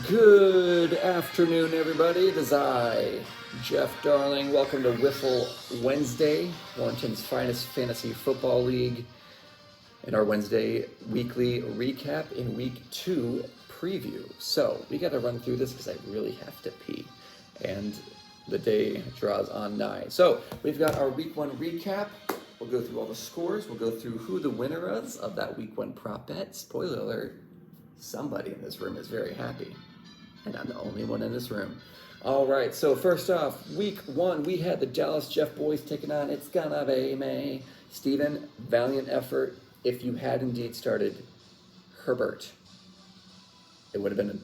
Good afternoon, everybody. It is I, Jeff Darling. Welcome to Wiffle Wednesday, Warrenton's finest fantasy football league, and our Wednesday weekly recap in week 2 preview. So, we got to run through this because I really have to pee, and the day draws on nigh. So, we've got our week 1 recap. We'll go through all the scores. We'll go through who the winner is of that week 1 prop bet. Spoiler alert. Somebody in this room is very happy, and I'm the only one in this room. All right, so first off, week 1, we had the Dallas Jeff boys taking on It's Gonna Be May. Steven, valiant effort. If you had indeed started Herbert, it would have been,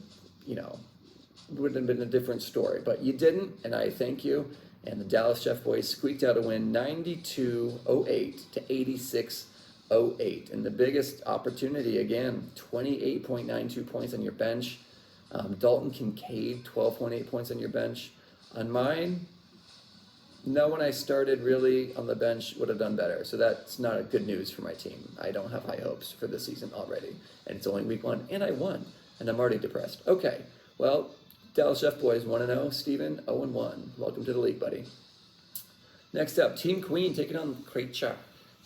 would have been a different story. But you didn't, and I thank you. And the Dallas Jeff boys squeaked out a win 92-08 to 86-08. And the biggest opportunity, again, 28.92 points on your bench. Dalton Kincaid, 12.8 points on your bench. On mine, no one I started really on the bench would have done better. So that's not a good news for my team. I don't have high hopes for this season already. And it's only week 1, and I won. And I'm already depressed. Okay, well, Dallas Jeff boys 1-0. Steven, 0-1. Welcome to the league, buddy. Next up, Team Queen taking on Krejcia.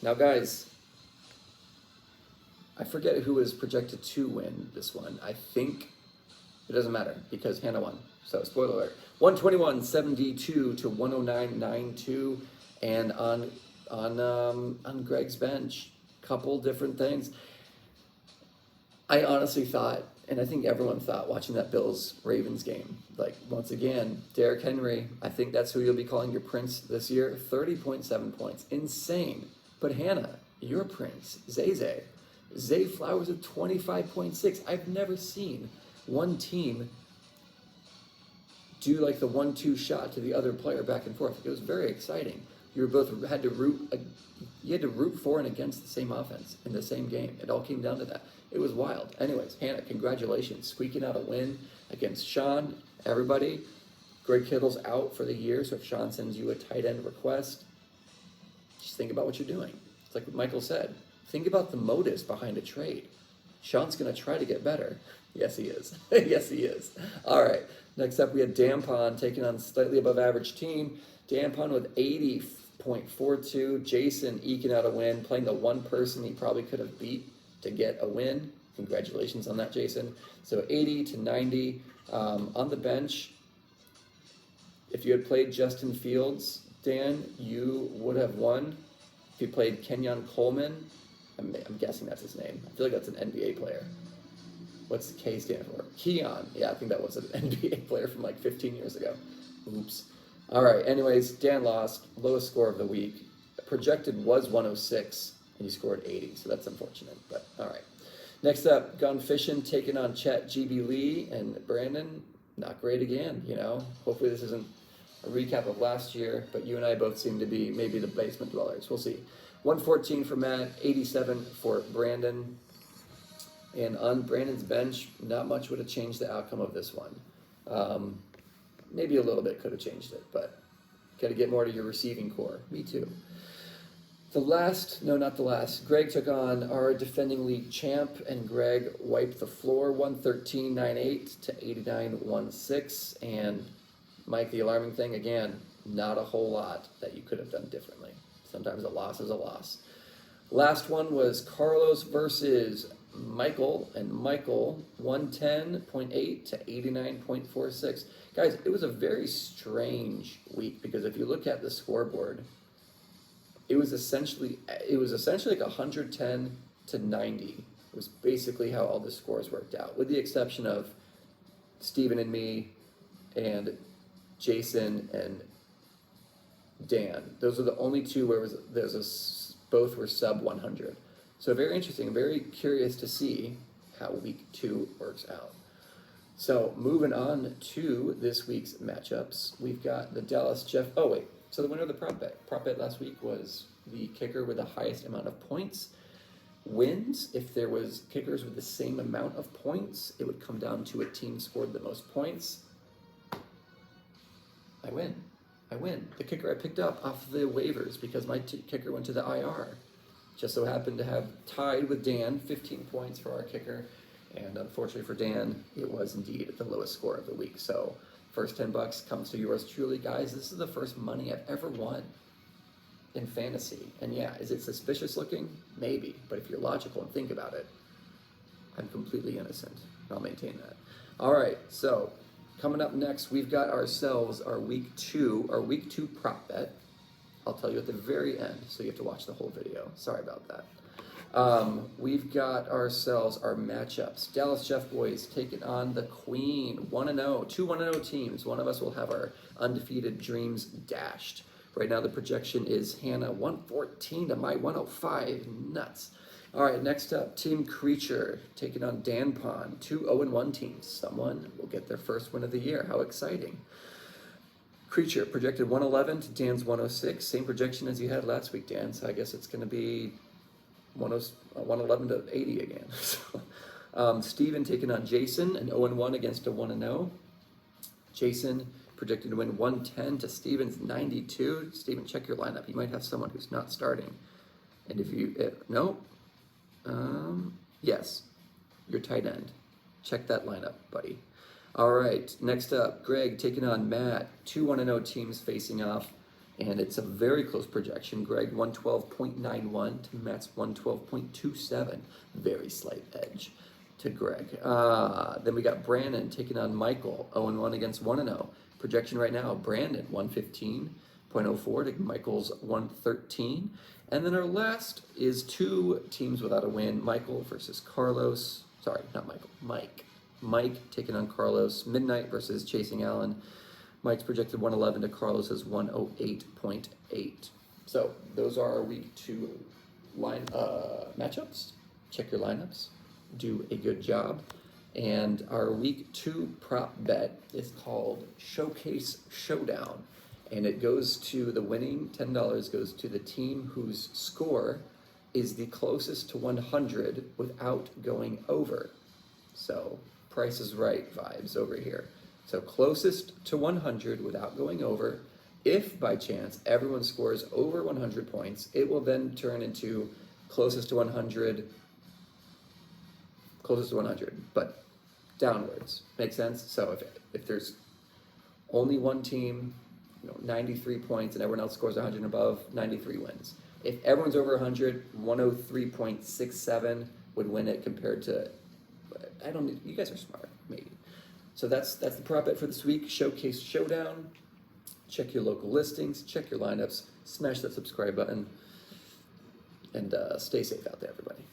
Now, guys, I forget who was projected to win this one. I think it doesn't matter because Hannah won. So, spoiler alert. 121.72 to 109.92. And on Greg's bench, couple different things. I honestly thought, and I think everyone thought watching that Bills-Ravens game, like, once again, Derrick Henry, I think that's who you'll be calling your prince this year. 30.7 points. Insane. But Hannah, your prince, Zay Flowers at 25.6. I've never seen one team do like the 1-2 shot to the other player back and forth. It was very exciting. You had to root for and against the same offense in the same game. It all came down to that. It was wild. Anyways, Hannah, congratulations. Squeaking out a win against Sean. Everybody, Greg Kittle's out for the year, so if Sean sends you a tight end request, just think about what you're doing. It's like what Michael said. Think about the motives behind a trade. Sean's going to try to get better. Yes, he is. Yes, he is. All right. Next up, we had Dampon taking on slightly above average team. Dampon with 80.42. Jason eking out a win, playing the one person he probably could have beat to get a win. Congratulations on that, Jason. So 80-90. On the bench, if you had played Justin Fields, Dan, you would have won. If you played Kenyon Coleman, I'm guessing that's his name. I feel like that's an NBA player. What's K stand for? Keon. Yeah, I think that was an NBA player from like 15 years ago. Oops. All right, anyways, Dan lost. Lowest score of the week. Projected was 106, and he scored 80, so that's unfortunate, but all right. Next up, Gun Fishing taking on Chet, GB Lee, and Brandon. Not great again, Hopefully this isn't a recap of last year, but you and I both seem to be maybe the basement dwellers. We'll see. 114 for Matt, 87 for Brandon. And on Brandon's bench, not much would have changed the outcome of this one. Maybe a little bit could have changed it, but got to get more to your receiving core. Me too. Not the last. Greg took on our defending league champ, and Greg wiped the floor 113.98 to 89.16. And Mike, the alarming thing, again, not a whole lot that you could have done differently. Sometimes a loss is a loss. Last one was Carlos versus Michael, and Michael 110.8 to 89.46. Guys, it was a very strange week because if you look at the scoreboard, it was essentially like 110 to 90. It was basically how all the scores worked out, with the exception of Steven and me and Jason and Dan. Those are the only two where both were sub 100. So very interesting. I'm very curious to see how week 2 works out. So moving on to this week's matchups, we've got the Dallas Jeff. Oh wait, so the winner of the prop bet. Prop bet last week was the kicker with the highest amount of points wins. If there was kickers with the same amount of points, it would come down to a team scored the most points. I win. The kicker I picked up off the waivers because my kicker went to the IR. Just so happened to have tied with Dan, 15 points for our kicker. And unfortunately for Dan, it was indeed the lowest score of the week. So first $10 comes to yours truly, guys. This is the first money I've ever won in fantasy. And yeah, is it suspicious looking? Maybe. But if you're logical and think about it, I'm completely innocent. I'll maintain that. All right, so coming up next, we've got ourselves our week two prop bet. I'll tell you at the very end, so you have to watch the whole video. Sorry about that. We've got ourselves our matchups. Dallas Jeff Boys taking on the Queen. 1-0, two 1-0 teams. One of us will have our undefeated dreams dashed. Right now the projection is Hannah 114 to my 105. Nuts. All right, next up, Team Creature taking on Dan Pond. Two 0-1 teams. Someone will get their first win of the year. How exciting. Creature projected 111 to Dan's 106. Same projection as you had last week, Dan. So I guess it's going to be 111 to 80 again. So, Steven taking on Jason, an 0-1 against a 1-0. Jason projected to win 110 to Steven's 92. Steven, check your lineup. You might have someone who's not starting. And if you, no, yes, your tight end. Check that lineup, buddy. All right, next up, Greg taking on Matt. Two 1-0 teams facing off, and it's a very close projection. Greg 112.91 to Matt's 112.27. Very slight edge to Greg. Then we got Brandon taking on Michael. 0-1 against 1-0. Projection right now, Brandon 115.04 to Michael's 113. And then our last is two teams without a win. Michael versus Carlos. Sorry, not Michael. Mike taking on Carlos. Midnight versus Chasing Allen. Mike's projected 111 to Carlos's 108.8. So those are our week two matchups. Check your lineups. Do a good job. And our week two prop bet is called Showcase Showdown. And it goes to the winning $10 goes to the team whose score is the closest to 100 without going over. So Price is Right vibes over here. So closest to 100 without going over. If by chance everyone scores over 100 points, it will then turn into closest to 100, but downwards. Make sense? So if there's only one team, 93 points, and everyone else scores 100 and above, 93 wins. If everyone's over 100, 103.67 would win it compared to, you guys are smart, maybe. So that's the prop bet for this week. Showcase Showdown. Check your local listings, check your lineups, smash that subscribe button, and stay safe out there, everybody.